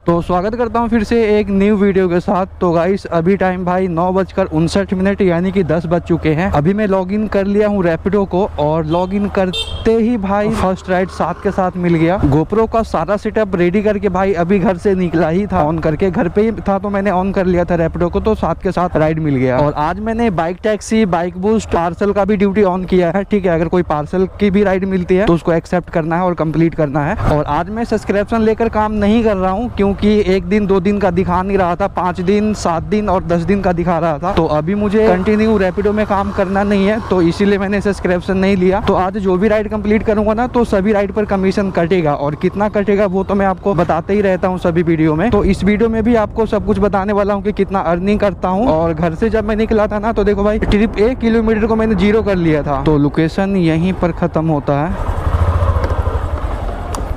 तो स्वागत करता हूं फिर से एक न्यू वीडियो के साथ। तो गाइस अभी टाइम भाई 9:59 यानी कि 10 बज चुके हैं। अभी मैं लॉगिन कर लिया हूं रैपिडो को और लॉगिन करते ही भाई फर्स्ट राइड साथ के साथ मिल गया। गोप्रो का सारा सेटअप रेडी करके भाई अभी घर से निकला ही था, ऑन करके घर पे ही था तो मैंने ऑन कर लिया था रैपिडो को, तो साथ के साथ राइड मिल गया। और आज मैंने bike taxi, bike boost, parcel का भी ड्यूटी ऑन किया है। ठीक है, अगर कोई पार्सल की भी राइड मिलती है तो उसको एक्सेप्ट करना है और कंप्लीट करना है। और आज मैं सब्सक्रिप्शन लेकर काम नहीं कर रहा हूँ क्योंकि एक दिन 2 दिन का दिखा नहीं रहा था, 5 दिन 7 दिन और 10 दिन का दिखा रहा था। तो अभी मुझे कंटिन्यू रैपिडो में काम करना नहीं है, तो इसीलिए मैंने सब्सक्रिप्शन नहीं लिया। तो आज जो भी राइड कंप्लीट करूंगा ना, तो सभी राइड पर कमीशन कटेगा और कितना कटेगा वो तो मैं आपको बताते ही रहता हूँ सभी वीडियो में। तो इस वीडियो में भी आपको सब कुछ बताने वाला हूँ कि कितना अर्निंग करता हूँ। और घर से जब मैं निकला था ना, तो देखो भाई ट्रिप 1 किलोमीटर को मैंने 0 कर लिया था। तो लोकेशन यहीं पर खत्म होता है।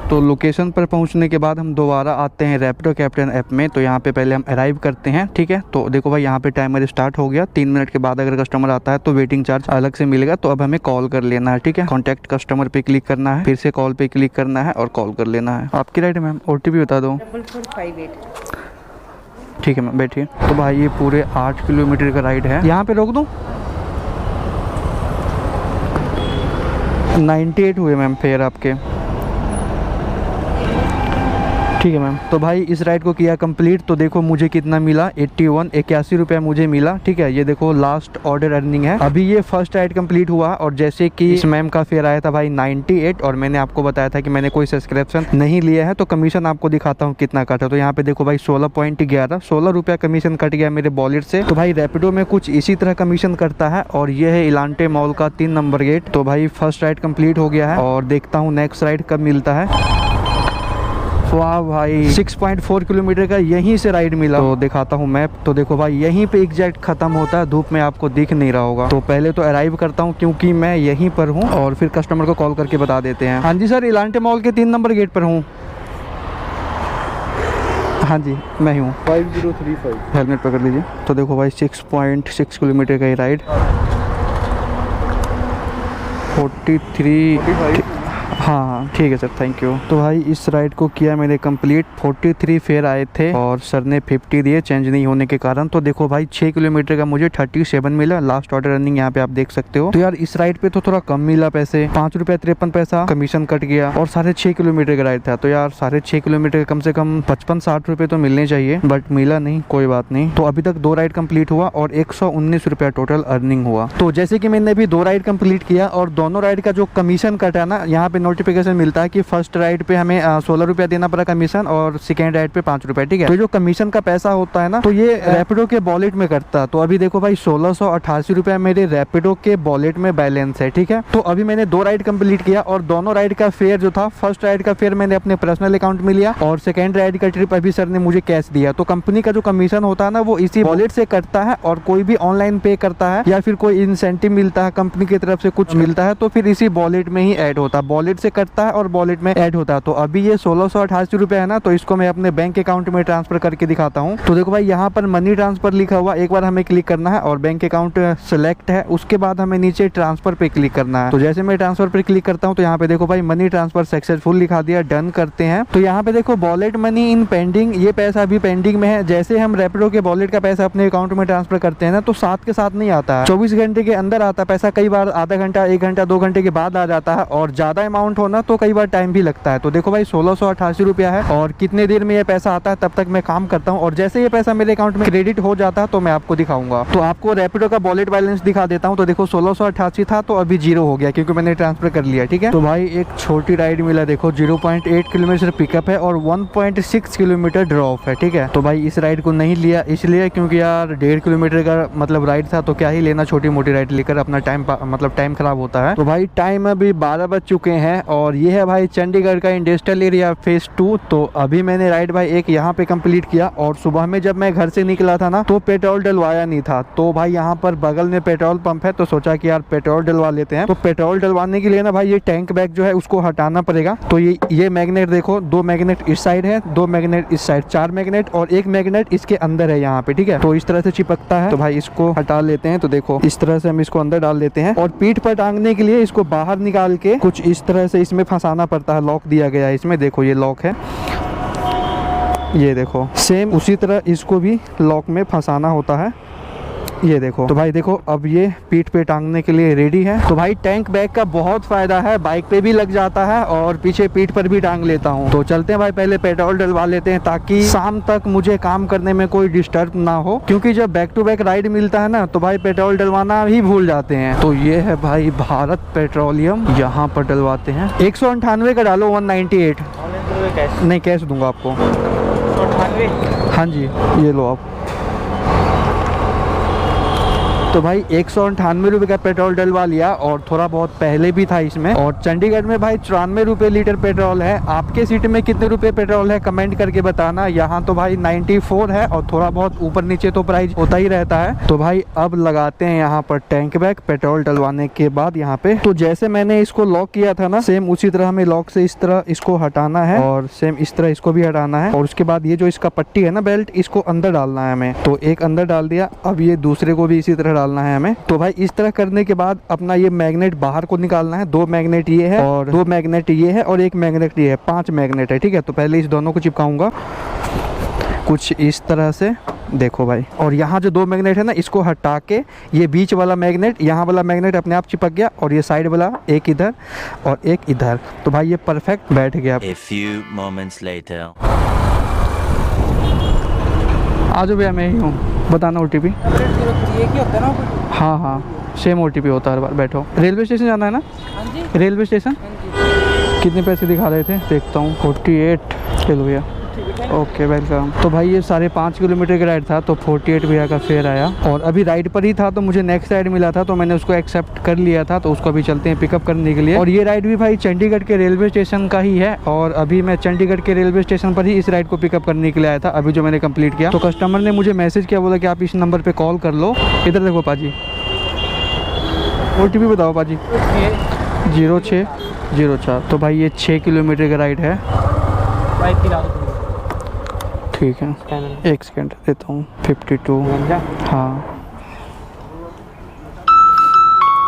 तो लोकेशन पर पहुंचने के बाद हम दोबारा आते हैं रैपिडो कैप्टन ऐप में। तो यहाँ पे पहले हम अराइव करते हैं। ठीक है, तो देखो भाई यहाँ पे टाइमर स्टार्ट हो गया। 3 मिनट के बाद अगर कस्टमर आता है तो वेटिंग चार्ज अलग से मिलेगा। तो अब हमें कॉल कर लेना है। ठीक है, कॉन्टैक्ट कस्टमर पे क्लिक करना है, फिर से कॉल पे क्लिक करना है और कॉल कर लेना है। आपकी राइड मैम OTP बता दो। 4458। ठीक है मैम, बैठिए। तो भाई ये पूरे 8 किलोमीटर का राइड है। यहाँ पे रोक दूँ? 98 हुए मैम फेयर आपके। ठीक है मैम। तो भाई इस राइड को किया कंप्लीट। तो देखो मुझे कितना मिला, 81 रुपया मुझे मिला। ठीक है, ये देखो लास्ट ऑर्डर अर्निंग है। अभी ये फर्स्ट राइड कंप्लीट हुआ और जैसे कि इस मैम का फेयर आया था भाई 98 और मैंने आपको बताया था कि मैंने कोई सब्सक्रिप्शन नहीं लिया है। तो कमीशन आपको दिखाता हूँ कितना कटा। तो यहाँ पे देखो भाई 16 रुपया कमीशन कट गया मेरे वॉलेट से। तो भाई रैपिडो में कुछ इसी तरह कमीशन करता है। और ये है इलांटे मॉल का 3 नंबर गेट। तो भाई फर्स्ट राइड कंप्लीट हो गया है और देखता हूँ नेक्स्ट राइड कब मिलता है। वाह भाई 6.4 किलोमीटर का यहीं से राइड मिला। तो दिखाता हूँ मैप। तो देखो भाई यहीं पे एग्जैक्ट खत्म होता है, धूप में आपको दिख नहीं रहा होगा। तो पहले तो अराइव करता हूँ क्योंकि मैं यहीं पर हूँ और फिर कस्टमर को कॉल करके बता देते हैं। हाँ जी सर, इलांटे मॉल के 3 नंबर गेट पर हूँ। हाँ जी मैं ही हूँ। 5035। हेलमेट पकड़ लीजिए। तो देखो भाई 6.6 किलोमीटर का ये राइड 43। हाँ ठीक है सर, थैंक यू। तो भाई इस राइड को किया मैंने कंप्लीट। 43 फेयर आए थे और सर ने 50 दिए चेंज नहीं होने के कारण। तो देखो भाई 6 किलोमीटर का मुझे 37 मिला। लास्ट ऑर्डर रनिंग यहाँ पे आप देख सकते हो। तो यार इस राइड पे तो थोड़ा कम मिला पैसे, 5 रुपया 53 पैसा कमीशन कट गया और 6.5 किलोमीटर का राइड था। तो यार 6.5 किलोमीटर कम से कम 55-60 रुपये तो मिलने चाहिए, बट मिला नहीं, कोई बात नहीं। तो अभी तक 2 राइड कंप्लीट हुआ और 119 रुपया टोटल अर्निंग हुआ। तो जैसे कि मैंने अभी 2 राइड कंप्लीट किया और दोनों राइड का जो कमीशन कटा ना, यहाँ पे नोटिफिकेशन मिलता है कि फर्स्ट राइड पे हमें 16 रुपया देना पड़ा कमीशन और सेकेंड राइड पे 5 रुपया। ठीक है, तो जो कमीशन का पैसा होता है ना, तो ये रैपिडो के वॉलेट में कटता है। तो अभी देखो भाई 1688 रुपया मेरे रैपिडो के वॉलेट में बैलेंस है। ठीक है, तो अभी मैंने 2 राइड कंप्लीट किया और दोनों राइड का फेयर जो था, फर्स्ट राइड का फेयर मैंने अपने पर्सनल अकाउंट में लिया और सेकेंड राइड का ट्रिप अभी सर ने मुझे कैश दिया। तो कंपनी का जो कमीशन होता है ना, वो इसी वॉलेट से कटता है और कोई भी ऑनलाइन पे करता है या फिर कोई इंसेंटिव मिलता है कंपनी की तरफ से कुछ मिलता है, तो फिर इसी वॉलेट में ही ऐड होता है। वॉलेट से कटता है और वॉलेट में ऐड होता है। तो अभी ये 1688 रुपया है ना, तो इसको मैं अपने बैंक अकाउंट में ट्रांसफर करके दिखाता हूँ। तो देखो भाई यहाँ पर मनी ट्रांसफर लिखा हुआ, एक बार हमें क्लिक करना है और बैंक अकाउंट सेलेक्ट है। उसके बाद हमें नीचे ट्रांसफर पे क्लिक करना है। तो जैसे मैं ट्रांसफर पे क्लिक करता हूँ तो यहाँ पे देखो भाई मनी ट्रांसफर सक्सेसफुल लिखा दिया, डन करते हैं। तो यहाँ पे देखो वॉलेट मनी इन पेंडिंग, ये पैसा अभी पेंडिंग में है। जैसे हम रैपिडो के वॉलेट का पैसा अपने अकाउंट में ट्रांसफर करते हैं ना, तो साथ के साथ नहीं आता है, 24 घंटे के अंदर आता है पैसा। कई बार आधा घंटा, 1 घंटा, 2 घंटे के बाद आ जाता है और ज्यादा अमाउंट होना तो कई बार टाइम भी लगता है। तो देखो भाई 1688 रुपया है और कितने देर में ये पैसा आता है तब तक मैं काम करता हूँ और जैसे ये पैसा मेरे अकाउंट में क्रेडिट हो जाता है तो मैं आपको दिखाऊंगा। तो आपको रैपिडो का वॉलेट बैलेंस दिखा देता हूँ। तो देखो 1688 था तो अभी 0 हो गया क्योंकि मैंने ट्रांसफर कर लिया। ठीक है, तो भाई एक छोटी राइड मिला, देखो 0.8 किलोमीटर पिकअप है और 1.6 किलोमीटर ड्रॉप है। ठीक है, तो भाई इस राइड को नहीं लिया इसलिए क्योंकि यार 1.5 किलोमीटर का मतलब राइड था, तो क्या ही लेना छोटी मोटी राइड लेकर, अपना टाइम खराब होता है। तो भाई टाइम अभी 12 बज चुके हैं और ये है भाई चंडीगढ़ का इंडस्ट्रियल एरिया फेज 2। तो अभी मैंने राइड भाई एक यहाँ पे कंप्लीट किया और सुबह में जब मैं घर से निकला था ना, तो पेट्रोल डलवाया नहीं था। तो भाई यहाँ पर बगल में पेट्रोल पंप है, तो सोचा कि यार पेट्रोल डलवा लेते हैं। तो पेट्रोल डलवाने के लिए ना भाई ये टैंक बैग जो है उसको हटाना पड़ेगा। तो ये मैग्नेट देखो, 2 मैग्नेट इस साइड है, 2 मैग्नेट इस साइड, 4 मैग्नेट और 1 मैग्नेट इसके अंदर है यहाँ पे। ठीक है, तो इस तरह से चिपकता है। तो भाई इसको हटा लेते हैं। तो देखो इस तरह से हम इसको अंदर डाल देते हैं और पीठ पर टांगने के लिए इसको बाहर निकाल के कुछ इस तरह से इसमें फंसाना पड़ता है। लॉक दिया गया है इसमें, देखो ये लॉक है। ये देखो सेम उसी तरह इसको भी लॉक में फंसाना होता है। ये देखो, तो भाई देखो अब ये पीठ पे टांगने के लिए रेडी है। तो भाई टैंक बैग का बहुत फायदा है, बाइक पे भी लग जाता है और पीछे पीठ पर भी टांग लेता हूँ। तो चलते हैं भाई, पहले पेट्रोल डलवा लेते हैं ताकि शाम तक मुझे काम करने में कोई डिस्टर्ब ना हो, क्योंकि जब बैक टू बैक राइड मिलता है ना तो भाई पेट्रोल डलवाना ही भूल जाते हैं। तो ये है भाई भारत पेट्रोलियम, यहाँ पर डलवाते हैं। 198 का डालो 198। नहीं कैश दूंगा आपको। 198? हाँ जी, ये लो आप। तो भाई 198 रुपये का पेट्रोल डलवा लिया और थोड़ा बहुत पहले भी था इसमें। और चंडीगढ़ में भाई 94 रुपये लीटर पेट्रोल है। आपके सिटी में कितने रुपए पेट्रोल है कमेंट करके बताना। यहाँ तो भाई 94 है और थोड़ा बहुत ऊपर नीचे तो प्राइस होता ही रहता है। तो भाई अब लगाते हैं यहाँ पर टैंक बैग पेट्रोल डलवाने के बाद यहाँ पे। तो जैसे मैंने इसको लॉक किया था ना, सेम उसी तरह हमें लॉक से इस तरह इसको हटाना है और सेम इस तरह इसको भी हटाना है। और उसके बाद ये जो इसका पट्टी है ना बेल्ट, इसको अंदर डालना है हमें। तो एक अंदर डाल दिया, अब ये दूसरे को भी इसी तरह डालना है हमें। तो भाई इस तरह करने के बाद अपना ये मैग्नेट बाहर को निकालना है। 2 मैग्नेट ये है और 2 मैग्नेट ये है और 1 मैग्नेट ये है, 5 मैग्नेट है। ठीक है, तो पहले इस दोनों को चिपकाऊंगा कुछ इस तरह से, देखो भाई। और यहाँ जो 2 मैग्नेट है ना, इसको हटा के ये बीच वाला मैग्नेट, यहाँ वाला मैग्नेट अपने आप चिपक गया और ये साइड वाला एक इधर और एक इधर। तो भाई ये परफेक्ट बैठ गया। A few moments later. आज भैया मैं ही हूँ, बताना OTP। हाँ हाँ सेम OTP होता है हर बार। बैठो, रेलवे स्टेशन जाना है ना? हाँ जी। Railway station. कितने पैसे दिखा रहे थे देखता हूँ। 48। चलो भैया, ओके वेलकम। तो भाई ये 5.5 किलोमीटर का राइड था, तो 48 भैया का फेयर आया। और अभी राइड पर ही था तो मुझे नेक्स्ट राइड मिला था, तो मैंने उसको एक्सेप्ट कर लिया था। तो उसको अभी चलते हैं पिकअप करने के लिए। और ये राइड भी भाई चंडीगढ़ के रेलवे स्टेशन का ही है और अभी मैं चंडीगढ़ के रेलवे स्टेशन पर ही इस राइड को पिकअप करने के लिए आया था, अभी जो मैंने कंप्लीट किया। तो कस्टमर ने मुझे मैसेज किया, बोला कि आप इस नंबर पर कॉल कर लो। इधर देखो पाजी, OTP बताओ पाजी। 0604। तो भाई ये 6 किलोमीटर का राइड है। ठीक है, एक सेकेंड देता हूँ। 52। हाँ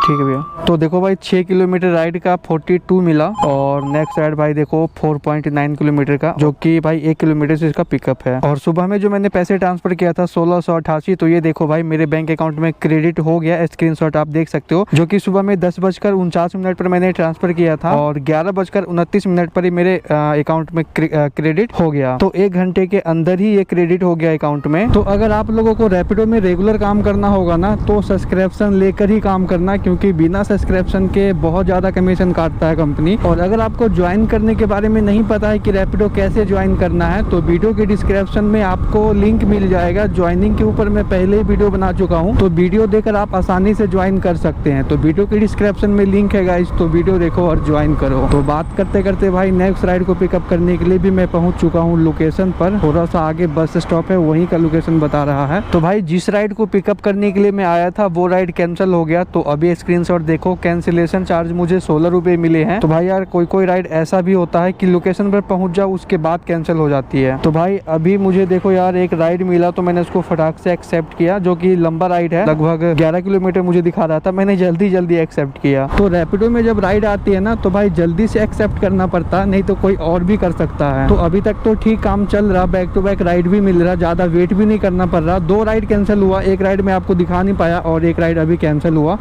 ठीक है भैया। तो देखो भाई 6 किलोमीटर राइड का 42 मिला और नेक्स्ट राइड भाई देखो 4.9 किलोमीटर का, जो कि भाई 1 किलोमीटर से इसका पिकअप है। और सुबह में जो मैंने पैसे ट्रांसफर किया था 1688, तो ये देखो भाई मेरे बैंक अकाउंट में क्रेडिट हो गया। स्क्रीनशॉट आप देख सकते हो, जो कि सुबह में 10:49 पर मैंने ट्रांसफर किया था और 11:29 पर ही मेरे अकाउंट में क्रेडिट हो गया। तो 1 घंटे के अंदर ही ये क्रेडिट हो गया अकाउंट में। तो अगर आप लोगों को रैपिडो में रेगुलर काम करना होगा ना, तो सब्सक्रिप्शन लेकर ही काम करना, क्योंकि बिना सब्सक्रिप्शन के बहुत ज़्यादा कमीशन काटता है कंपनी। और अगर आपको ज्वाइन करने के बारे में नहीं पता है कि रैपिडो कैसे ज्वाइन करना है, तो वीडियो के डिस्क्रिप्शन में आपको लिंक मिल जाएगा। ज्वाइनिंग के ऊपर मैं पहले ही वीडियो बना चुका हूँ, तो वीडियो देखकर आप आसानी से ज्वाइन कर सकते हैं। तो वीडियो के डिस्क्रिप्शन में लिंक है गाइस, तो वीडियो देखो और ज्वाइन करो। तो बात करते करते भाई नेक्स्ट राइड को पिकअप करने के लिए भी मैं पहुँच चुका हूँ लोकेशन पर। थोड़ा सा आगे बस स्टॉप है, वहीं का लोकेशन बता रहा है। तो भाई जिस राइड को पिकअप करने के लिए मैं आया था वो राइड कैंसिल हो गया। तो अभी स्क्रीनशॉट देखो, कैंसिलेशन चार्ज मुझे 16 रुपये मिले हैं। तो भाई यार कोई राइड ऐसा भी होता है कि लोकेशन पर पहुंच जाओ उसके बाद कैंसिल हो जाती है। तो भाई अभी मुझे देखो यार एक राइड मिला, तो मैंने उसको फटाक से एक्सेप्ट किया, जो कि लंबा राइड है, लगभग 11 किलोमीटर मुझे दिखा रहा था। मैंने जल्दी एक्सेप्ट किया। तो रैपिडो में जब राइड आती है ना, तो भाई जल्दी से एक्सेप्ट करना पड़ता है, नहीं तो कोई और भी कर सकता है। तो अभी तक तो ठीक काम चल रहा, बैक टू बैक राइड भी मिल रहा, ज्यादा वेट भी नहीं करना पड़ रहा। 2 राइड कैंसिल हुआ, एक राइड में आपको दिखा नहीं पाया और एक राइड अभी कैंसिल हुआ।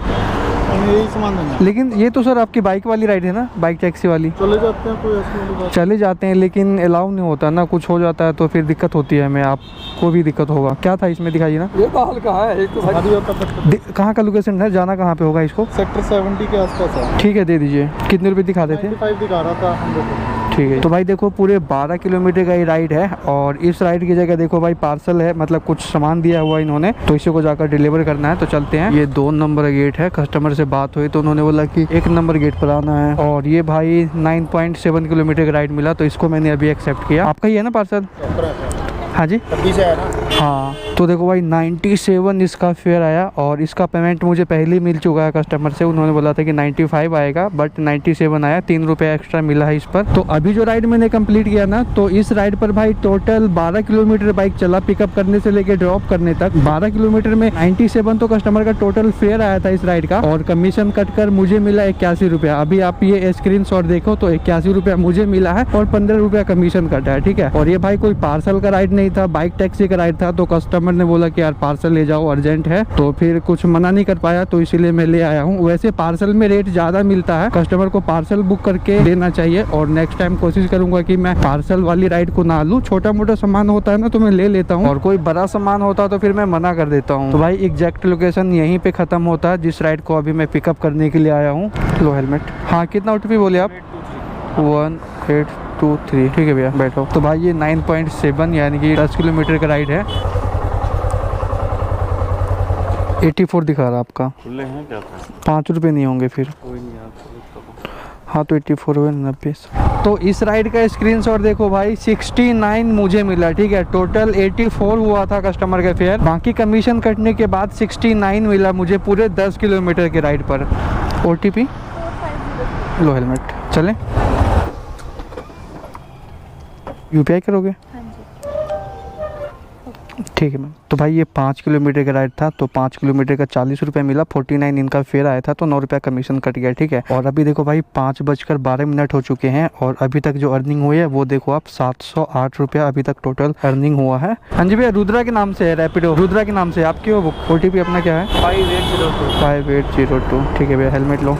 लेकिन ये तो सर आपकी बाइक वाली राइड है ना, बाइक टैक्सी वाली। चले जाते हैं, कोई ऐसी वाली बात। चले जाते हैं, लेकिन अलाउ नहीं होता ना, कुछ हो जाता है तो फिर दिक्कत होती है हमें, आपको भी दिक्कत होगा। क्या था इसमें दिखाइए ना। ये बाल कहाँ है, एक तो कहाँ का लोकेशन है, जाना कहाँ पे होगा इसको? सेक्टर 70 के आसपास है। ठीक है, दे दीजिए। कितने रुपए दिखा रहे थे? 95 दिखा रहा था। ठीक है। तो भाई देखो पूरे 12 किलोमीटर का ये राइड है और इस राइड की जगह देखो भाई पार्सल है, मतलब कुछ सामान दिया हुआ इन्होंने, तो इसी को जाकर डिलीवर करना है। तो चलते हैं। ये 2 नंबर गेट है, कस्टमर से बात हुई तो उन्होंने बोला कि 1 नंबर गेट पर आना है। और ये भाई 9.7 किलोमीटर का राइड मिला, तो इसको मैंने अभी एक्सेप्ट किया। आपका ही है ना पार्सल? हाँ जी। हाँ, तो देखो भाई 97 इसका फेयर आया और इसका पेमेंट मुझे पहले ही मिल चुका है कस्टमर से। उन्होंने बोला था कि 95 आएगा बट 97 आया, 3 रुपये एक्स्ट्रा मिला है इस पर। तो अभी जो राइड मैंने कंप्लीट किया ना, तो इस राइड पर भाई टोटल 12 किलोमीटर बाइक चला, पिकअप करने से लेके ड्रॉप करने तक। 12 किलोमीटर में 97 तो कस्टमर का टोटल फेयर आया था इस राइड का, और कमीशन कट कर मुझे मिला 81 रुपया। अभी आप ये स्क्रीनशॉट देखो तो 81 रुपया मुझे मिला है और 15 रुपया कमीशन कटा है, ठीक है। और ये भाई कोई पार्सल का राइड नहीं था, बाइक टैक्सी का राइड था। तो कस्टमर ने बोला कि यार पार्सल ले जाओ, अर्जेंट है, तो फिर कुछ मना नहीं कर पाया, तो इसीलिए मैं ले आया हूँ। वैसे पार्सल में रेट ज़्यादा मिलता है, कस्टमर को पार्सल बुक करके देना चाहिए। और नेक्स्ट टाइम कोशिश करूंगा कि मैं पार्सल वाली राइड को ना लूँ। छोटा मोटा सामान होता है ना तो मैं ले लेता हूँ, और कोई बड़ा सामान होता है तो फिर मैं मना कर देता हूँ। तो भाई एग्जैक्ट लोकेशन यहीं पे खत्म होता है जिस राइड को अभी मैं पिकअप करने के लिए आया हूँ। लो हेलमेट। हाँ, कितना OTP बोले आप? 1823। ठीक है भैया, बैठो। तो भाई ये 9.7 यानी कि 10 किलोमीटर का राइड है। 84 दिखा रहा आपका। खुले हैं क्या? 5 रुपये नहीं होंगे फिर। कोई नहीं यार। हाँ तो 84 हुए 90। तो इस राइड का स्क्रीनशॉट देखो भाई, 69 मुझे मिला, ठीक है। टोटल 84 हुआ था कस्टमर का फेयर, बाकी कमीशन कटने के बाद 69 मिला मुझे पूरे 10 किलोमीटर के राइड पर। OTP लो हेलमेट। चलें, UPI करोगे? ठीक है मैम। तो भाई ये 5 किलोमीटर का राइड था, तो 5 किलोमीटर का 40 रुपये मिला, 49 इनका फेयर आया था, तो 9 रुपया कमीशन कट गया, ठीक है। और अभी देखो भाई 5:12 हो चुके हैं और अभी तक जो अर्निंग हुई है वो देखो आप 708 रुपया अभी तक टोटल अर्निंग हुआ है। हाँ जी भैया, रुद्रा के नाम से है, रैपिडो रुद्रा के नाम से। आपकी वो OTP अपना क्या है? 5802। ठीक है भैया, हेलमेट लो।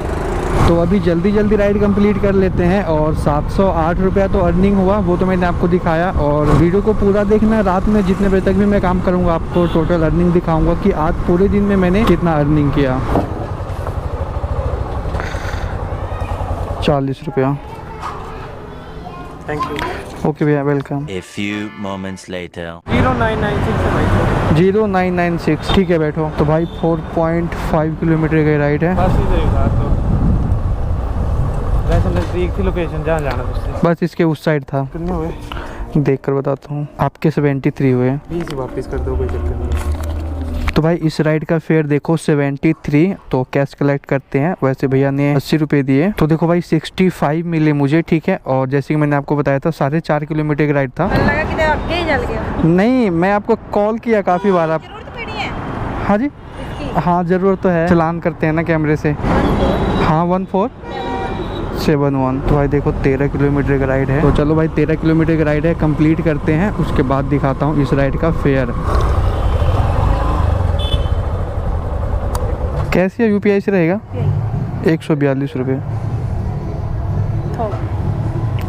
तो अभी जल्दी जल्दी राइड कंप्लीट कर लेते हैं। और 708 रुपया तो अर्निंग हुआ, वो तो मैंने आपको दिखाया। और वीडियो को पूरा देखना, रात में जितने बजे तक भी मैं काम करूंगा आपको टोटल अर्निंग दिखाऊंगा कि आज पूरे दिन में मैंने कितना अर्निंग किया। 40 रुपया। Thank you. ओके भैया, welcome. A few moments later. 0996 है भाई। 0996। ठीक है, बैठो। तो भाई 4.5 किलोमीटर का राइड है। बस ही रहेगा तो वैसे नज़दीक थी लोकेशन जहाँ जाना था। बस इसके उस साइड था। कितने हुए? देख कर बताता हूँ। आपके 73 हुए। 20 वापस कर दो, कोई चक्कर नहीं। तो भाई इस राइड का फेयर देखो 73। तो कैश कलेक्ट करते हैं। वैसे भैया ने 80 रुपये दिए, तो देखो भाई 65 मिले मुझे, ठीक है। और जैसे कि मैंने आपको बताया था 4.5 किलोमीटर का राइड था। लगा कि आगे ही जल गया। नहीं, मैं आपको कॉल किया काफ़ी बार। आप जरूरत पड़ी है हाँ जी, इसकी? हाँ ज़रूरत तो है, चलान करते हैं ना कैमरे से। हाँ 1471। तो भाई देखो 13 किलोमीटर का राइड है। तो चलो भाई 13 किलोमीटर का राइड है, कंप्लीट करते हैं, उसके बाद दिखाता हूँ इस राइड का फेयर। कैसे UPI से रहेगा? 142 रुपये।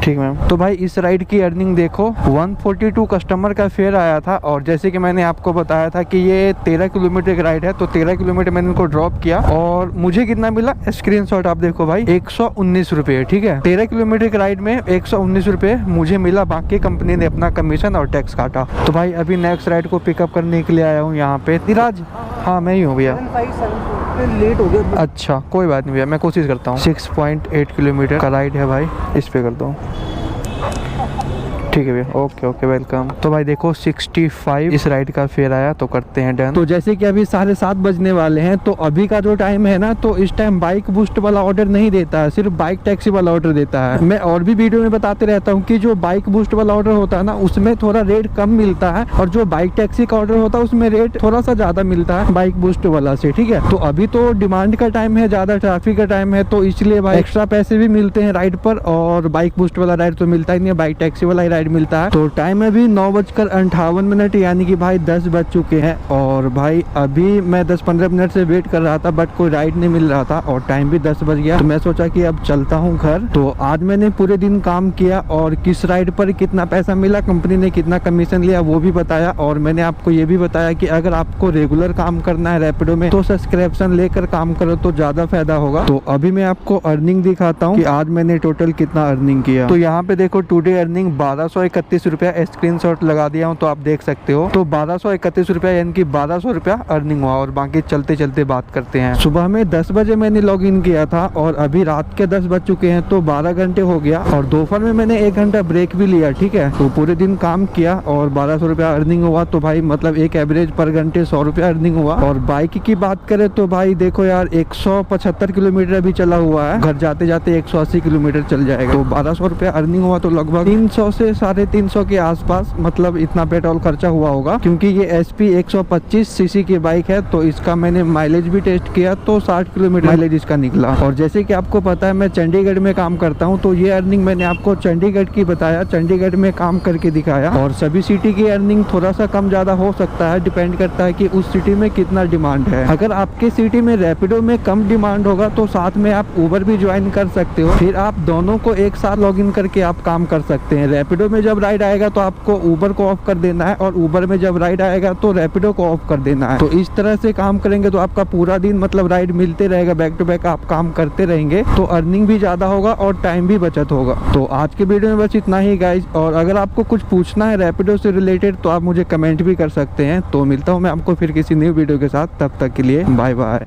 ठीक मैम। तो भाई इस राइड की अर्निंग देखो 142 कस्टमर का फेयर आया था। और जैसे कि मैंने आपको बताया था कि ये 13 किलोमीटर का राइड है, तो 13 किलोमीटर मैंने इनको ड्रॉप किया और मुझे कितना मिला, स्क्रीनशॉट आप देखो भाई, 119 रुपये, ठीक है। 13 किलोमीटर के राइड में 119 रुपये मुझे मिला, बाकी कंपनी ने अपना कमीशन और टैक्स काटा। तो भाई अभी नेक्स्ट राइड को पिकअप करने के लिए आया हूँ यहाँ पे। धीराज, हाँ मैं ही हूँ भैया। लेट हो गया। अच्छा कोई बात नहीं भैया, मैं कोशिश करता हूँ। 6.8 किलोमीटर का राइड है भाई, इस पे कर दो। ठीक है भैया, ओके ओके, वेलकम। तो भाई देखो 65 इस राइड का फेयर आया, तो करते हैं डन। तो जैसे कि अभी 7:30 बजने वाले हैं, तो अभी का जो टाइम है ना, तो इस टाइम बाइक बूस्ट वाला ऑर्डर नहीं देता है, सिर्फ बाइक टैक्सी वाला ऑर्डर देता है। मैं और भी वीडियो में बताते रहता हूँ कि जो बाइक बूस्ट वाला ऑर्डर होता है ना, उसमें थोड़ा रेट कम मिलता है, और जो बाइक टैक्सी का ऑर्डर होता है उसमें रेट थोड़ा सा ज्यादा मिलता है बाइक बूस्ट वाला से, ठीक है। तो अभी तो डिमांड का टाइम है, ज्यादा ट्रैफिक का टाइम है, तो इसलिए भाई एक्स्ट्रा पैसे भी मिलते हैं राइड पर। और बाइक बूस्ट वाला राइड तो मिलता ही नहीं है, बाइक टैक्सी वाला ही राइड मिलता है। तो टाइम अभी 9:58 यानी कि भाई 10 बज चुके हैं। और भाई अभी मैं 10-15 मिनट से वेट कर रहा था, बट कोई राइड नहीं मिल रहा था, और टाइम भी 10 बज गया। तो मैं सोचा कि अब चलता हूँ घर। तो आज मैंने पूरे दिन काम किया, और किस राइड पर कितना पैसा मिला, कंपनी ने कितना कमीशन लिया वो भी बताया। और मैंने आपको ये भी बताया कि अगर आपको रेगुलर काम करना है रैपिडो में, तो सब्सक्रिप्शन लेकर काम करो तो ज्यादा फायदा होगा। तो अभी मैं आपको अर्निंग दिखाता हूँ कि आज मैंने टोटल कितना अर्निंग किया। तो यहाँ पे देखो टुडे अर्निंग 1231 रुपया स्क्रीनशॉट लगा दिया हूँ, तो आप देख सकते हो। तो 1231 रुपया यानी कि 1200 रुपया अर्निंग हुआ। और बाकी चलते चलते बात करते हैं। सुबह में 10 बजे मैंने लॉग इन किया था और अभी रात के 10 बज चुके हैं, तो 12 घंटे हो गया। और दोपहर में मैंने 1 घंटा ब्रेक भी लिया, ठीक है। तो पूरे दिन काम किया और 1200 रुपया अर्निंग हुआ। तो भाई मतलब एक एवरेज पर घंटे 100 रुपया अर्निंग हुआ। और बाइक की बात करें तो भाई देखो यार 175 किलोमीटर अभी चला हुआ है, घर जाते जाते 180 किलोमीटर चल जाएगा। तो 1200 रुपया अर्निंग हुआ, तो लगभग 300 से 350 के आसपास मतलब इतना पेट्रोल खर्चा हुआ होगा। क्योंकि ये SP 125 सीसी की बाइक है, तो इसका मैंने माइलेज भी टेस्ट किया तो 60 किलोमीटर माइलेज इसका निकला। और जैसे कि आपको पता है मैं चंडीगढ़ में काम करता हूँ, तो ये अर्निंग मैंने आपको चंडीगढ़ की बताया, चंडीगढ़ में काम करके दिखाया। और सभी सिटी की अर्निंग थोड़ा सा कम ज्यादा हो सकता है, डिपेंड करता है कि उस सिटी में कितना डिमांड है। अगर आपके सिटी में रैपिडो में कम डिमांड होगा तो साथ में आप उबर भी ज्वाइन कर सकते हो, फिर आप दोनों को एक साथ लॉगिन करके आप काम कर सकते हैं। रैपिडो में जब राइड आएगा तो आपको उबर को ऑफ कर देना है, और उबर में जब राइड आएगा तो रैपिडो को ऑफ कर देना है। तो इस तरह से काम करेंगे तो आपका पूरा दिन मतलब राइड मिलते रहेगा, बैक टू बैक आप काम करते रहेंगे, तो अर्निंग भी ज्यादा होगा और टाइम भी बचत होगा। तो आज के वीडियो में बस इतना ही गाइज। और अगर आपको कुछ पूछना है रैपिडो से रिलेटेड तो आप मुझे कमेंट भी कर सकते हैं। तो मिलता हूँ मैं आपको फिर किसी न्यू वीडियो के साथ, तब तक के लिए बाय बाय।